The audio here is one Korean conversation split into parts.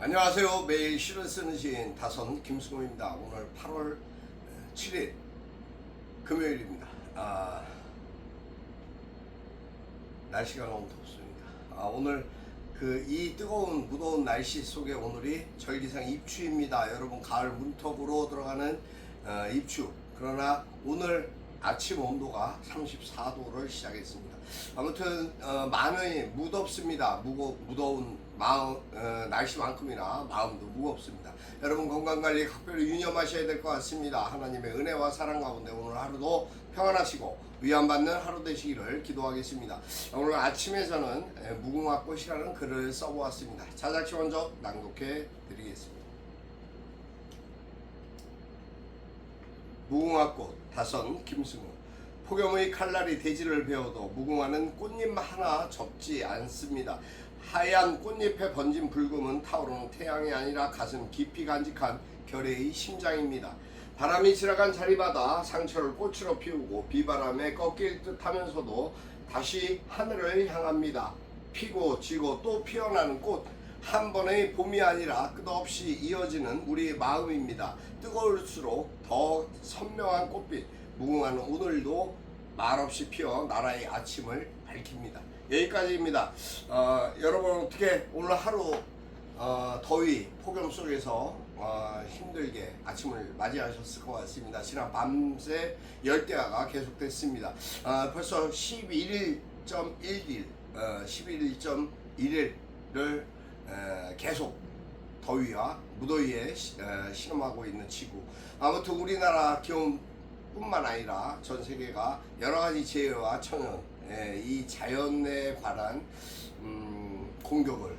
안녕하세요. 매일 시를 쓰는 시인 다선 김승호입니다. 오늘 8월 7일 금요일입니다. 날씨가 너무 덥습니다. 오늘 이 뜨거운 무더운 날씨 속에 오늘이 절기상 입추입니다. 여러분, 가을 문턱으로 들어가는 입추. 그러나 오늘 아침 온도가 34도를 시작했습니다. 아무튼 많이 무덥습니다. 무더운 날씨만큼이나 마음도 무겁습니다. 여러분, 건강관리 각별히 유념하셔야 될 것 같습니다. 하나님의 은혜와 사랑 가운데 오늘 하루도 평안하시고 위안받는 하루 되시기를 기도하겠습니다. 오늘 아침에 저는 무궁화꽃이라는 글을 써보았습니다. 자작시 먼저 낭독해 드리겠습니다. 무궁화꽃, 다선 김승우. 폭염의 칼날이 대지를 베어도 무궁화는 꽃잎 하나 접지 않습니다. 하얀 꽃잎에 번진 불금은 타오르는 태양이 아니라 가슴 깊이 간직한 결의의 심장입니다. 바람이 지나간 자리마다 상처를 꽃으로 피우고 비바람에 꺾일 듯 하면서도 다시 하늘을 향합니다. 피고 지고 또 피어나는 꽃, 한 번의 봄이 아니라 끝없이 이어지는 우리의 마음입니다. 뜨거울수록 더 선명한 꽃빛, 무궁화는 오늘도 말없이 피어 나라의 아침을 밝힙니다. 여기까지입니다. 여러분, 어떻게 오늘 하루 더위 폭염 속에서 힘들게 아침을 맞이하셨을 것 같습니다. 지난 밤새 열대야가 계속됐습니다. 벌써 11.1일 11.1일을 계속 더위와 무더위에 신음하고 있는 지구. 아무튼 우리나라 기온뿐만 아니라 전 세계가 여러 가지 재해와 천연, 이 자연에 관한 공격을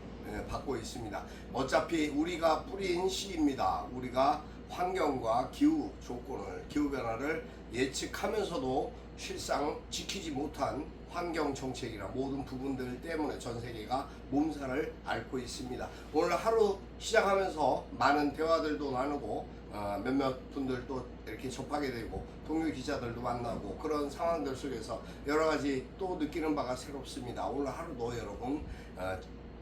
받고 있습니다. 어차피 우리가 뿌린 씨입니다. 우리가 환경과 기후 조건을, 기후 변화를 예측하면서도 실상 지키지 못한 환경 정책이나 모든 부분들 때문에 전 세계가 몸살을 앓고 있습니다. 오늘 하루 시작하면서 많은 대화들도 나누고 몇몇 분들도 이렇게 접하게 되고 동료 기자들도 만나고 그런 상황들 속에서 여러 가지 또 느끼는 바가 새롭습니다. 오늘 하루도 여러분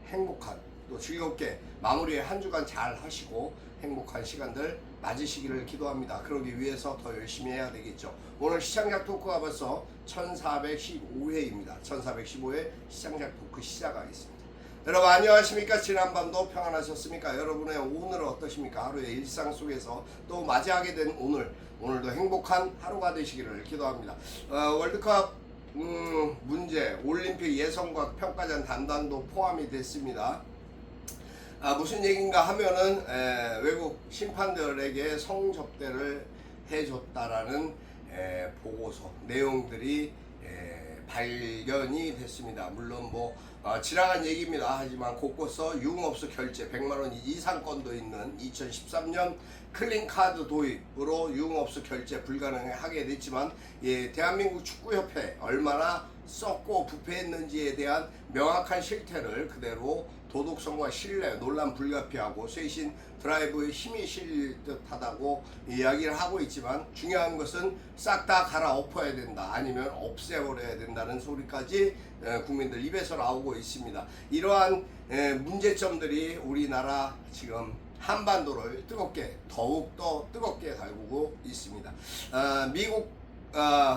행복한, 또 즐겁게 마무리에 한 주간 잘 하시고 행복한 시간들 맞으시기를 기도합니다. 그러기 위해서 더 열심히 해야 되겠죠. 오늘 시장작 토크가 벌써 1415회입니다. 1415회 시장작 토크 시작하겠습니다. 여러분, 안녕하십니까? 지난밤도 평안하셨습니까? 여러분의 오늘은 어떠십니까? 하루의 일상 속에서 또 맞이하게 된 오늘도 행복한 하루가 되시기를 기도합니다. 월드컵 문제, 올림픽 예선과 평가전 담당도 포함이 됐습니다. 무슨 얘기인가 하면은 외국 심판들에게 성접대를 해줬다라는 보고서 내용들이 발견이 됐습니다. 물론 지나간 얘기입니다. 하지만 곳곳서 유흥업소 결제 100만원 이상 건도 있는 2013년 클린카드 도입으로 유흥업소 결제 불가능하게 됐지만, 대한민국 축구협회 얼마나 썩고 부패했는지에 대한 명확한 실태를 그대로 도덕성과 신뢰, 논란 불가피하고 쇄신 드라이브에 힘이 실릴 듯하다고 이야기를 하고 있지만, 중요한 것은 싹 다 갈아엎어야 된다, 아니면 없애버려야 된다는 소리까지 국민들 입에서 나오고 있습니다. 이러한 문제점들이 우리나라 지금 한반도를 더욱더 뜨겁게 달구고 있습니다. 미국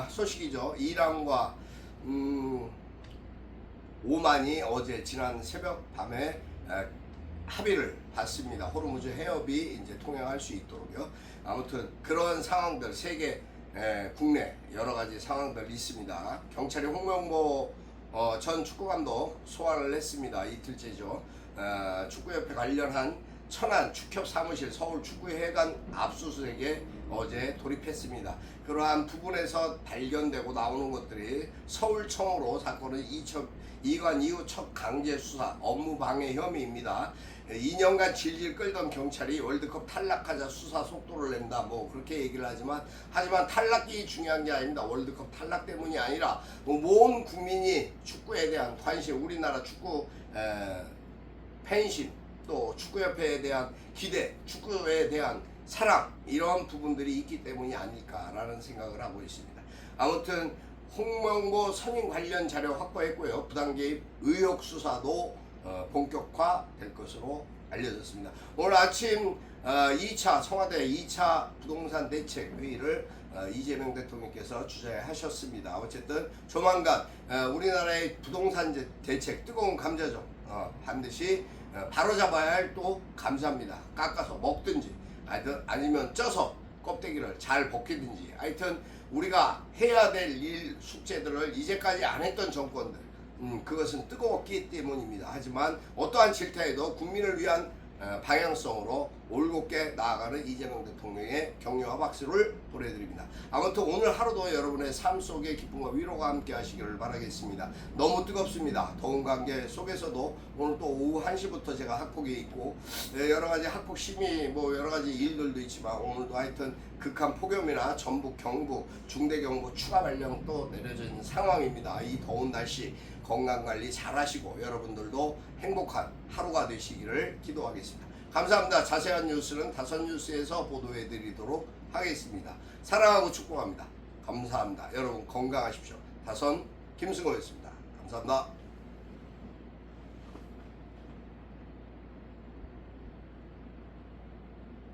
소식이죠. 이란과 오만이 어제 지난 새벽 밤에 합의를 봤습니다. 호르무즈 해협이 이제 통행할 수 있도록요. 아무튼 그런 상황들, 세계 국내 여러 가지 상황들 있습니다. 경찰이 홍명보 전 축구감독 소환을 했습니다. 이틀째죠. 축구협회 관련한 천안 축협 사무실 서울 축구회관 압수수색에 어제 돌입했습니다. 그러한 부분에서 발견되고 나오는 것들이 서울청으로 사건은 이관 이후 첫 강제 수사 업무 방해 혐의입니다. 2년간 질질 끌던 경찰이 월드컵 탈락하자 수사 속도를 낸다, 그렇게 얘기를 하지만 탈락이 중요한 게 아닙니다. 월드컵 탈락 때문이 아니라 모든 국민이 축구에 대한 관심, 우리나라 축구 팬심, 또 축구협회에 대한 기대, 축구에 대한 사랑, 이런 부분들이 있기 때문이 아닐까라는 생각을 하고 있습니다. 아무튼 홍명보 선임 관련 자료 확보했고요. 부당 개입 의혹 수사도 본격화될 것으로 알려졌습니다. 오늘 아침 2차 청와대 2차 부동산 대책 회의를 이재명 대통령께서 주재하셨습니다. 어쨌든 조만간 우리나라의 부동산 대책 뜨거운 감자죠. 반드시 바로잡아야 할 또 감자입니다. 깎아서 먹든지 아니면 쪄서 껍데기를 잘 벗기든지 하여튼 우리가 해야 될 일 숙제들을 이제까지 안 했던 정권들 그것은 뜨거웠기 때문입니다. 하지만 어떠한 질타에도 국민을 위한 방향성으로 올곧게 나아가는 이재명 대통령의 격려와 박수를 보내드립니다. 아무튼 오늘 하루도 여러분의 삶 속에 기쁨과 위로가 함께 하시기를 바라겠습니다. 너무 뜨겁습니다. 더운 관계 속에서도 오늘 또 오후 1시부터 제가 학폭에 있고 여러가지 학폭 심의 뭐 여러가지 일들도 있지만 오늘도 하여튼 극한 폭염이나 전북 경북 중대경보 추가 발령 또 내려져 있는 상황입니다. 이 더운 날씨 건강관리 잘 하시고 여러분들도 행복한 하루가 되시기를 기도하겠습니다. 감사합니다. 자세한 뉴스는 다선뉴스에서 보도해 드리도록 하겠습니다. 사랑하고 축복합니다. 감사합니다. 여러분 건강하십시오. 다선 김승호였습니다. 감사합니다.